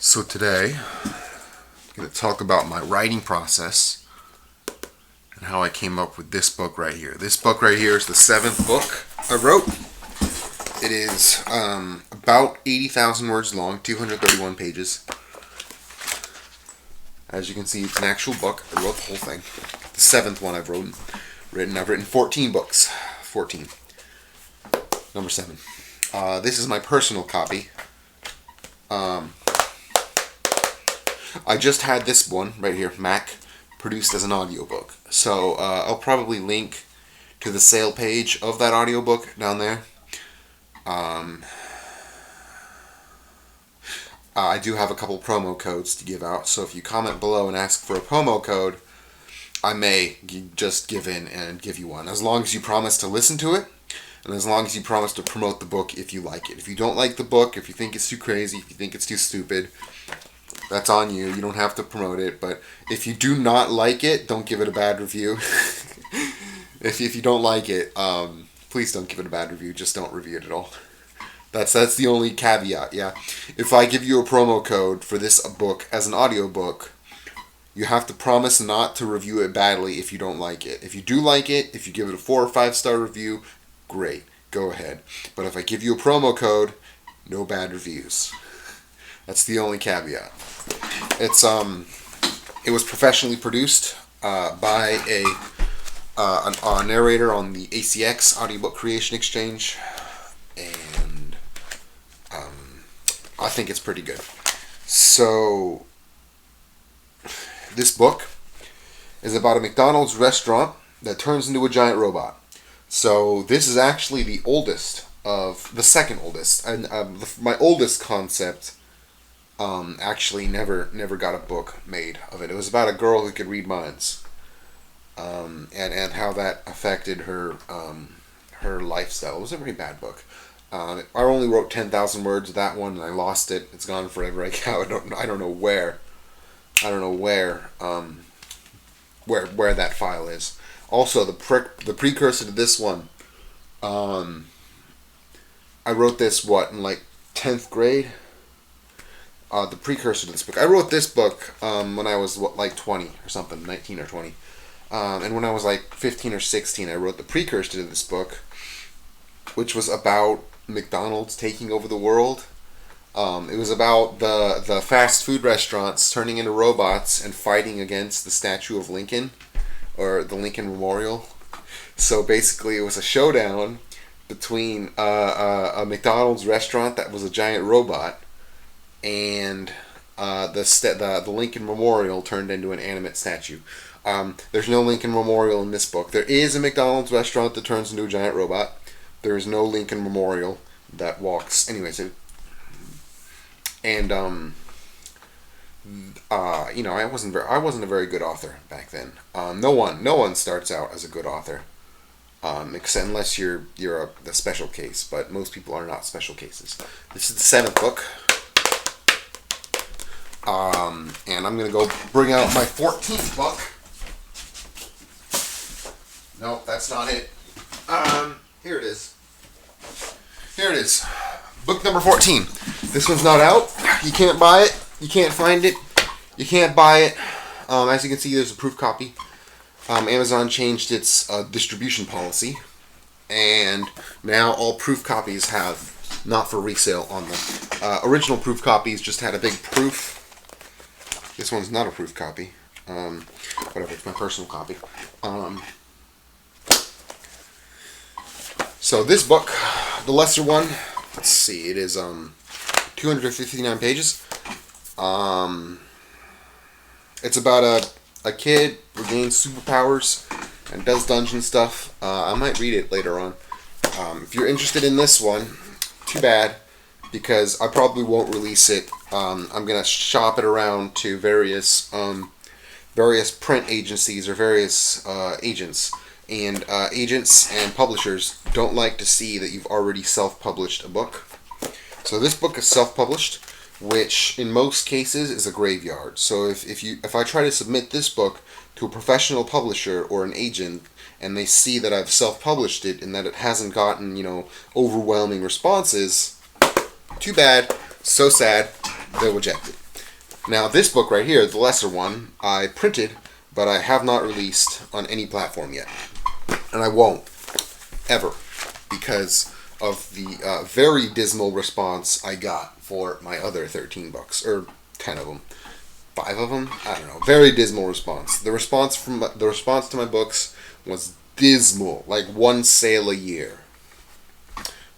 So today, I'm going to talk about my writing process and how I came up with this book right here. This book right here is the 7th book I wrote. It is about 80,000 words long, 231 pages. As you can see, it's an actual book. I wrote the whole thing. The 7th one I've written. I've written 14 books. 14. Number 7. This is my personal copy. I just had this one right here, Mac, produced as an audiobook. So I'll probably link to the sale page of that audiobook down there. I do have a couple promo codes to give out, so if you comment below and ask for a promo code, I may just give in and give you one, as long as you promise to listen to it, and as long as you promise to promote the book if you like it. If you don't like the book, if you think it's too crazy, if you think it's too stupid, that's on you. You don't have to promote it, but if you do not like it, don't give it a bad review. If you don't like it, please don't give it a bad review. Just don't review it at all. That's the only caveat, yeah. If I give you a promo code for this book as an audiobook, you have to promise not to review it badly if you don't like it. If you do like it, if you give it a 4 or 5 star review, great, go ahead. But if I give you a promo code, no bad reviews. That's the only caveat. It was professionally produced by a narrator on the ACX Audiobook Creation Exchange, and I think it's pretty good. So this book is about a McDonald's restaurant that turns into a giant robot. So this is actually the oldest of the second oldest, and my oldest concept actually never got a book made of it. It was about a girl who could read minds, and how that affected her lifestyle. It was a very bad book. I only wrote 10,000 words of that one, and I lost it. It's gone forever. I don't know where. I don't know where that file is. Also, the precursor to this one, I wrote this in like 10th grade. The precursor to this book. I wrote this book when I was like 20 or something, 19 or 20. And when I was like 15 or 16, I wrote the precursor to this book, which was about McDonald's taking over the world. It was about the fast food restaurants turning into robots and fighting against the statue of Lincoln, or the Lincoln Memorial. So basically, it was a showdown between a McDonald's restaurant that was a giant robot and the Lincoln Memorial turned into an animate statue. There's no Lincoln Memorial in this book. There is a McDonald's restaurant that turns into a giant robot. There is no Lincoln Memorial that walks. Anyways, I wasn't a very good author back then. No one starts out as a good author, except unless you're the special case. But most people are not special cases. This is the 7th book. And I'm going to go bring out my 14th book. Nope, that's not it. Here it is. Here it is. Book number 14. This one's not out. You can't buy it. You can't find it. You can't buy it. As you can see, there's a proof copy. Amazon changed its distribution policy, and now all proof copies have not for resale on them. Original proof copies just had a big proof. This one's not a proof copy. Whatever, it's my personal copy. So this book, the lesser one, let's see, it is 259 pages. It's about a kid who gains superpowers and does dungeon stuff. I might read it later on. If you're interested in this one, too bad, because I probably won't release it. I'm gonna shop it around to various print agencies or various agents. And agents and publishers don't like to see that you've already self-published a book. So this book is self-published, which in most cases is a graveyard. So if I try to submit this book to a professional publisher or an agent, and they see that I've self-published it and that it hasn't gotten, overwhelming responses, too bad, so sad, they'll reject it. Now, this book right here, the lesser one, I printed, but I have not released on any platform yet. And I won't, ever, because of the very dismal response I got for my other 13 books, or 10 of them. 5 of them? I don't know. Very dismal response. The response to my books was dismal. Like one sale a year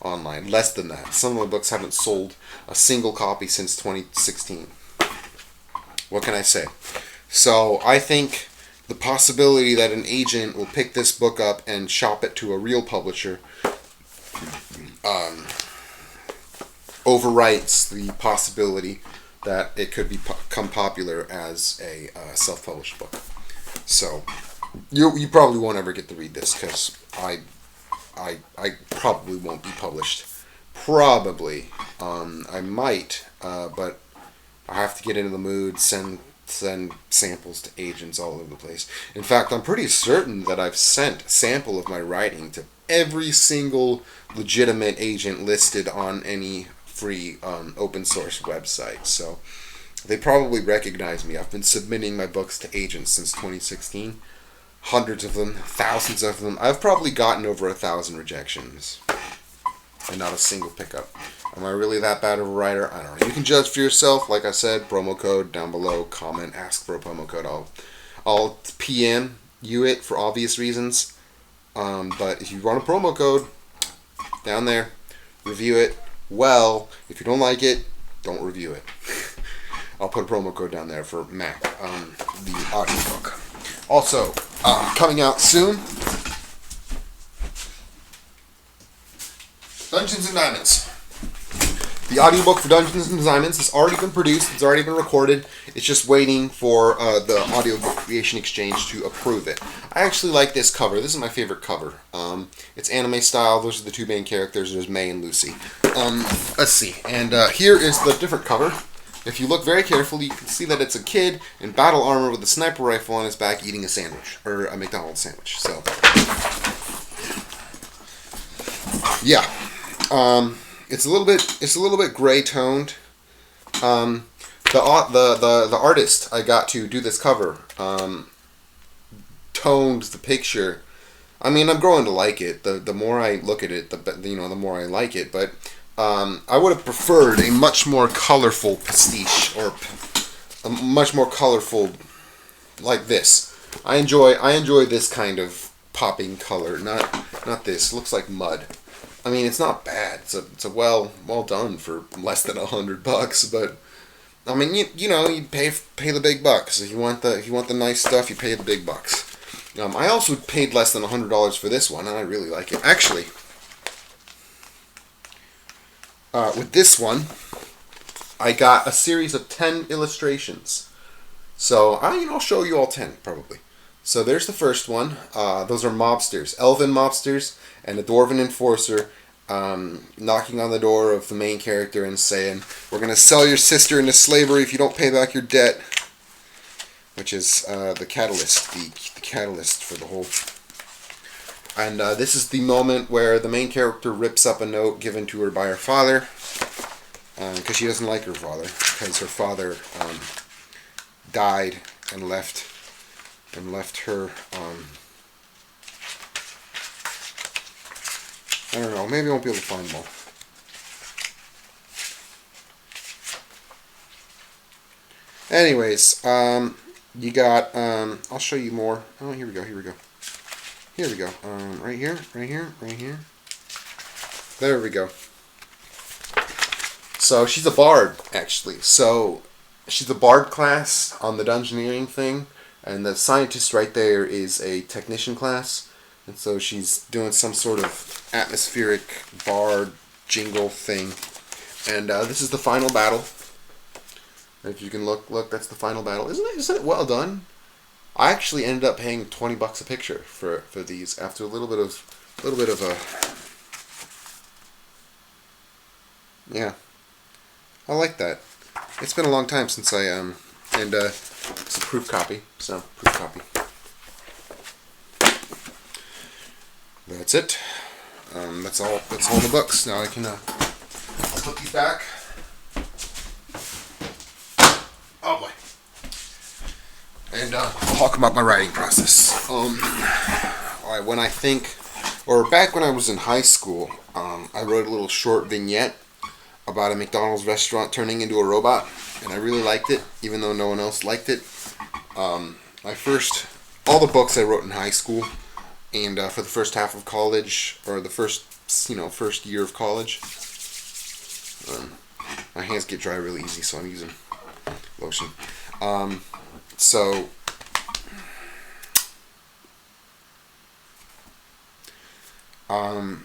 online. Less than that. Some of my books haven't sold a single copy since 2016. What can I say? So I think the possibility that an agent will pick this book up and shop it to a real publisher overwrites the possibility that it could become popular as a self-published book. So you probably won't ever get to read this because I probably won't be published. Probably. I might, but I have to get into the mood, send samples to agents all over the place. In fact, I'm pretty certain that I've sent a sample of my writing to every single legitimate agent listed on any free open source website. So they probably recognize me. I've been submitting my books to agents since 2016. Hundreds of them, thousands of them. I've probably gotten over 1,000 rejections and not a single pickup. Am I really that bad of a writer? I don't know. You can judge for yourself. Like I said, promo code down below. Comment, ask for a promo code. I'll PM you it for obvious reasons. But if you want a promo code, down there, review it. Well, if you don't like it, don't review it. I'll put a promo code down there for Mac, the audiobook. Also, coming out soon, Dungeons and Diamonds. The audiobook for Dungeons and Diamonds has already been produced. It's already been recorded. It's just waiting for the Audiobook Creation Exchange to approve it. I actually like this cover. This is my favorite cover. It's anime style. Those are the two main characters. There's May and Lucy. Let's see. And here is the different cover. If you look very carefully, you can see that it's a kid in battle armor with a sniper rifle on his back eating a sandwich. Or a McDonald's sandwich. So, yeah. It's a little bit gray toned. The artist I got to do this cover toned the picture. I mean, I'm growing to like it. The more I look at it, the more I like it. But I would have preferred a much more colorful pastiche, or a much more colorful like this. I enjoy this kind of popping color, not this. It looks like mud. I mean, it's not bad. It's a well done for less than $100. But I mean, you pay the big bucks. If you want the nice stuff, you pay the big bucks. I also paid less than $100 for this one, and I really like it. Actually, with this one, I got a series of 10 illustrations. So I'll show you all 10 probably. So there's the first one. Those are mobsters, elven mobsters, and a dwarven enforcer knocking on the door of the main character and saying, "We're going to sell your sister into slavery if you don't pay back your debt." Which is the catalyst, the catalyst for the whole. And this is the moment where the main character rips up a note given to her by her father, because she doesn't like her father, because her father died and left her. I don't know. Maybe I won't be able to find them all. Anyways, you got. I'll show you more. Oh, here we go. Right here. There we go. So she's a bard, actually. So she's a bard class on the dungeoneering thing, and the scientist right there is a technician class. And so she's doing some sort of atmospheric bard jingle thing. And this is the final battle. If you can look, that's the final battle. Isn't it well done? I actually ended up paying $20 a picture for these after a little bit of a. Yeah, I like that. It's been a long time since I and it's a proof copy. So proof copy. That's it. That's all in the books. Now I can I'll put these back. Oh and talk about my writing process. When I think, or back when I was in high school, I wrote a little short vignette about a McDonald's restaurant turning into a robot, and I really liked it, even though no one else liked it. All the books I wrote in high school, and for the first half of college, or the first year of college, my hands get dry really easy, so I'm using lotion. So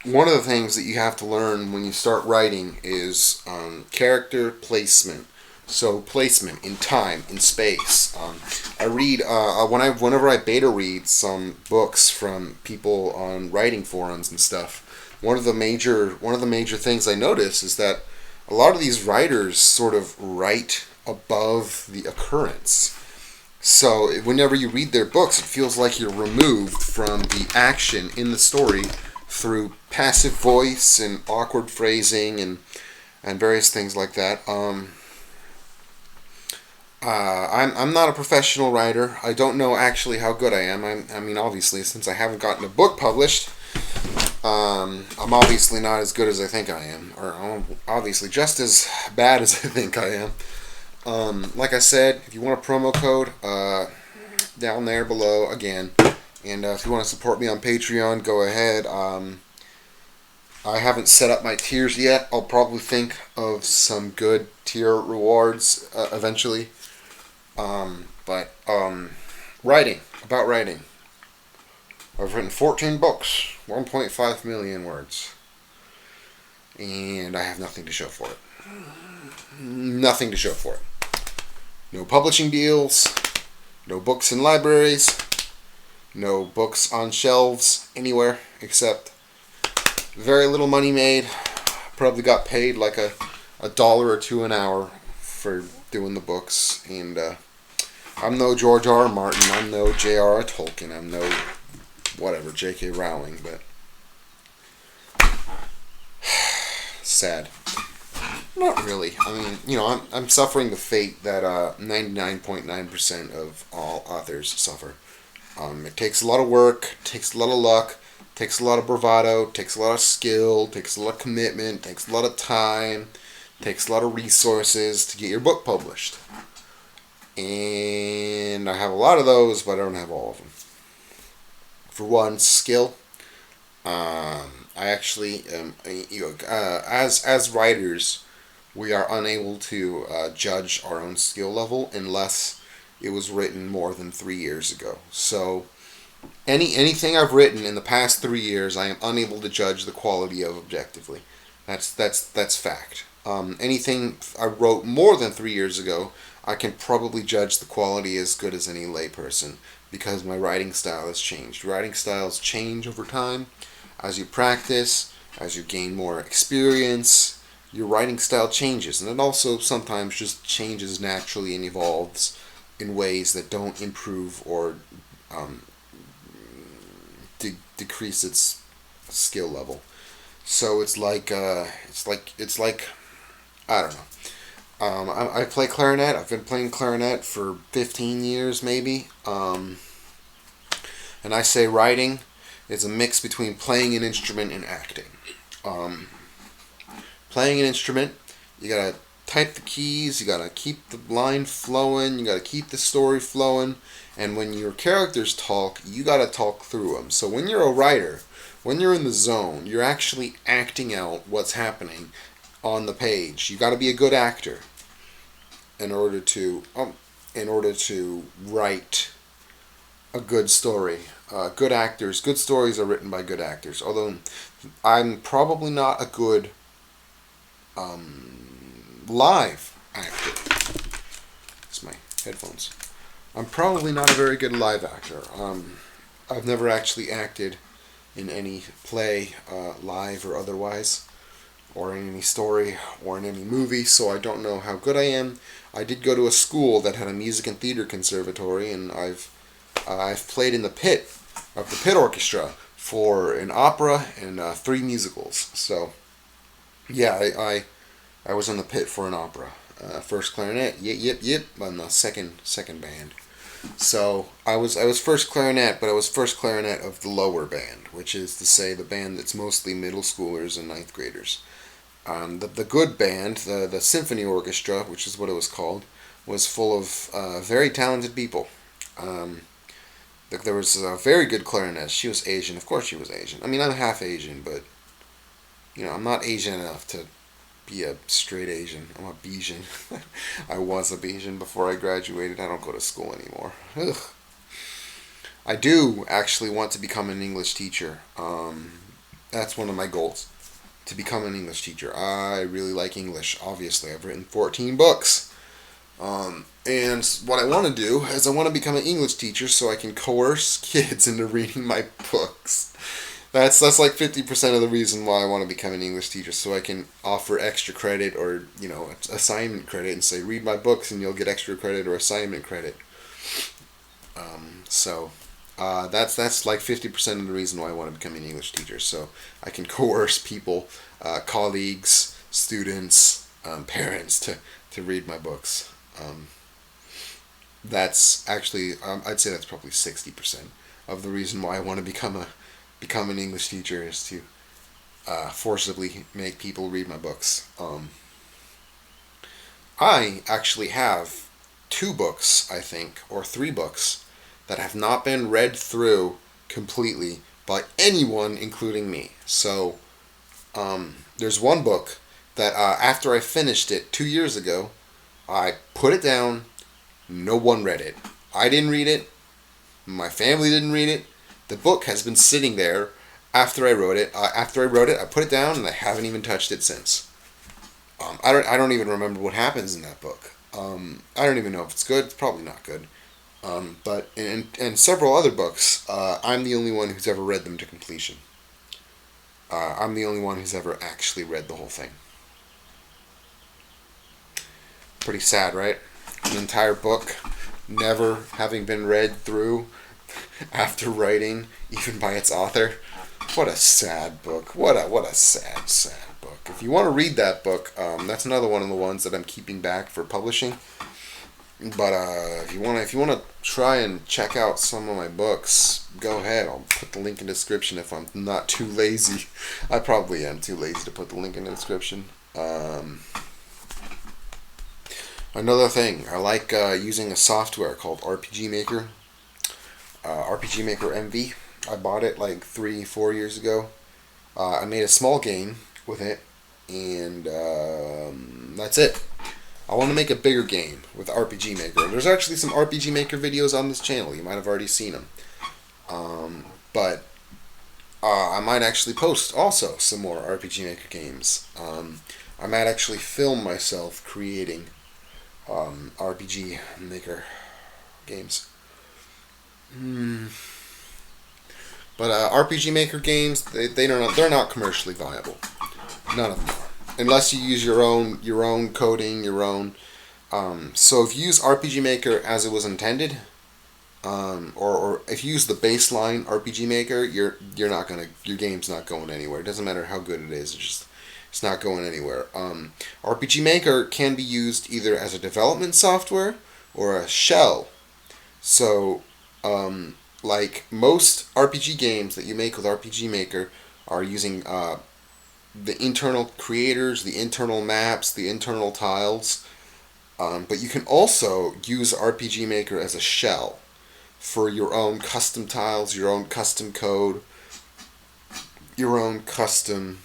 one of the things that you have to learn when you start writing is character placement. So placement in time, in space. I read whenever I beta read some books from people on writing forums and stuff. One of the major things I notice is that a lot of these writers sort of write above the occurrence. So whenever you read their books, it feels like you're removed from the action in the story through passive voice and awkward phrasing and various things like that. I'm not a professional writer. I don't know actually how good I am. I mean, obviously, since I haven't gotten a book published, I'm obviously not as good as I think I am, or I'm obviously just as bad as I think I am. Like I said, if you want a promo code, down there below again. And if you want to support me on Patreon, go ahead. I haven't set up my tiers yet. I'll probably think of some good tier rewards eventually. Writing. I've written 14 books, 1.5 million words. And I have nothing to show for it. Nothing to show for it. No publishing deals, no books in libraries, no books on shelves anywhere except very little money made. Probably got paid like a $1 or $2 an hour for doing the books. And I'm no George R. R. Martin, I'm no J.R.R. Tolkien, I'm no whatever, J.K. Rowling, but sad. Not really. I mean, I'm suffering the fate that 99.9% of all authors suffer. It takes a lot of work, takes a lot of luck, takes a lot of bravado, takes a lot of skill, takes a lot of commitment, takes a lot of time, takes a lot of resources to get your book published. And I have a lot of those, but I don't have all of them. For one, skill. I actually, as writers, we are unable to judge our own skill level unless it was written more than 3 years ago. So anything I've written in the past 3 years, I am unable to judge the quality of objectively. That's fact. Anything I wrote more than 3 years ago, I can probably judge the quality as good as any layperson because my writing style has changed. Writing styles change over time. As you practice, as you gain more experience, your writing style changes. And it also sometimes just changes naturally and evolves in ways that don't improve or decrease its skill level. So it's like I don't know. I play clarinet. I've been playing clarinet for 15 years maybe. And I say writing is a mix between playing an instrument and acting. Playing an instrument, you gotta type the keys, you gotta keep the line flowing, you gotta keep the story flowing, and when your characters talk, you gotta talk through them. So when you're a writer, when you're in the zone, you're actually acting out what's happening on the page. You gotta be a good actor in order to write a good story. Good stories are written by good actors. Although I'm probably not a good live actor. It's my headphones. I'm probably not a very good live actor. I've never actually acted in any play, live or otherwise, or in any story, or in any movie, so I don't know how good I am. I did go to a school that had a music and theater conservatory, and I've played in the pit of the pit orchestra for an opera and 3 musicals. So, yeah, I was in the pit for an opera. First clarinet, yip, on the second band. So I was first clarinet, but I was first clarinet of the lower band, which is to say the band that's mostly middle schoolers and ninth graders. The good band, the symphony orchestra, which is what it was called, was full of very talented people. Um, there was a very good clarinetist. She was Asian. Of course, she was Asian. I mean, I'm half Asian, but I'm not Asian enough to be a straight Asian. I'm a Bijan. I was a Bijan before I graduated. I don't go to school anymore. Ugh. I do actually want to become an English teacher. That's one of my goals, to become an English teacher. I really like English. Obviously, I've written 14 books. And what I want to do is I want to become an English teacher so I can coerce kids into reading my books. That's like 50% of the reason why I want to become an English teacher, so I can offer extra credit or, assignment credit and say, read my books and you'll get extra credit or assignment credit. That's like 50% of the reason why I want to become an English teacher, so I can coerce people, colleagues, students, parents to read my books. That's actually, I'd say that's probably 60% of the reason why I want to become an English teacher, is to forcibly make people read my books. I actually have 2 books, I think, or 3 books that have not been read through completely by anyone, including me. So there's one book that after I finished it 2 years ago, I put it down. No one read it. I didn't read it. My family didn't read it. The book has been sitting there after I wrote it. I put it down, and I haven't even touched it since. I don't even remember what happens in that book. I don't even know if it's good. It's probably not good. But in several other books, I'm the only one who's ever read them to completion. I'm the only one who's ever actually read the whole thing. Pretty sad, right? An entire book never having been read through after writing, even by its author. What a sad book. What a sad book. If you want to read that book, that's another one of the ones that I'm keeping back for publishing. But if you want to try and check out some of my books, go ahead. I'll put the link in the description if I'm not too lazy. I probably am too lazy to put the link in the description. Another thing, I like using a software called RPG Maker. RPG Maker MV. I bought it like 3-4 years ago. I made a small game with it, and that's it. I want to make a bigger game with RPG Maker. There's actually some RPG Maker videos on this channel. You might have already seen them. But I might actually post also some more RPG Maker games. I might actually film myself creating RPG Maker games. But RPG Maker games, they're not commercially viable. None of them are, unless you use your own coding, your own. So if you use RPG Maker as it was intended, or if you use the baseline RPG Maker, your game's not going anywhere. It doesn't matter how good it is. It's not going anywhere. RPG Maker can be used either as a development software or a shell. So, like most RPG games that you make with RPG Maker are using the internal creators, the internal maps, the internal tiles. But you can also use RPG Maker as a shell for your own custom tiles, your own custom code, your own custom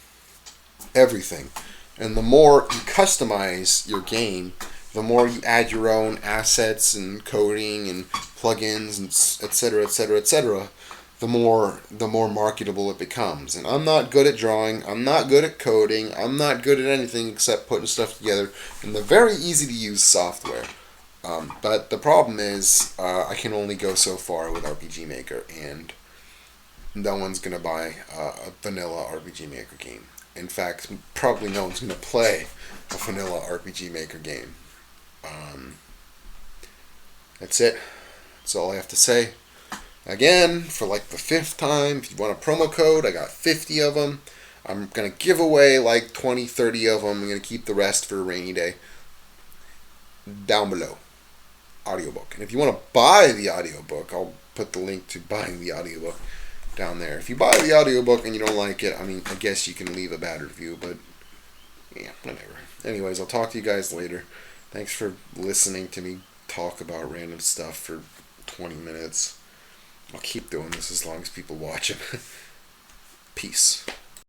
everything. And the more you customize your game, the more you add your own assets and coding and plugins and etc., etc., etc., the more marketable it becomes. And I'm not good at drawing, I'm not good at coding, I'm not good at anything except putting stuff together in the very easy to use software. But the problem is, I can only go so far with RPG Maker, and no one's going to buy a vanilla RPG Maker game. In fact, probably no one's going to play a vanilla RPG Maker game. That's it. That's all I have to say. Again, for like the 5th time, if you want a promo code, I got 50 of them. I'm going to give away like 20, 30 of them. I'm going to keep the rest for a rainy day. Down below. audiobook. And if you want to buy the audiobook, I'll put the link to buying the audiobook down there. If you buy the audiobook and you don't like it, I mean, I guess you can leave a bad review, but yeah, whatever. Anyways, I'll talk to you guys later. Thanks for listening to me talk about random stuff for 20 minutes. I'll keep doing this as long as people watch it. Peace.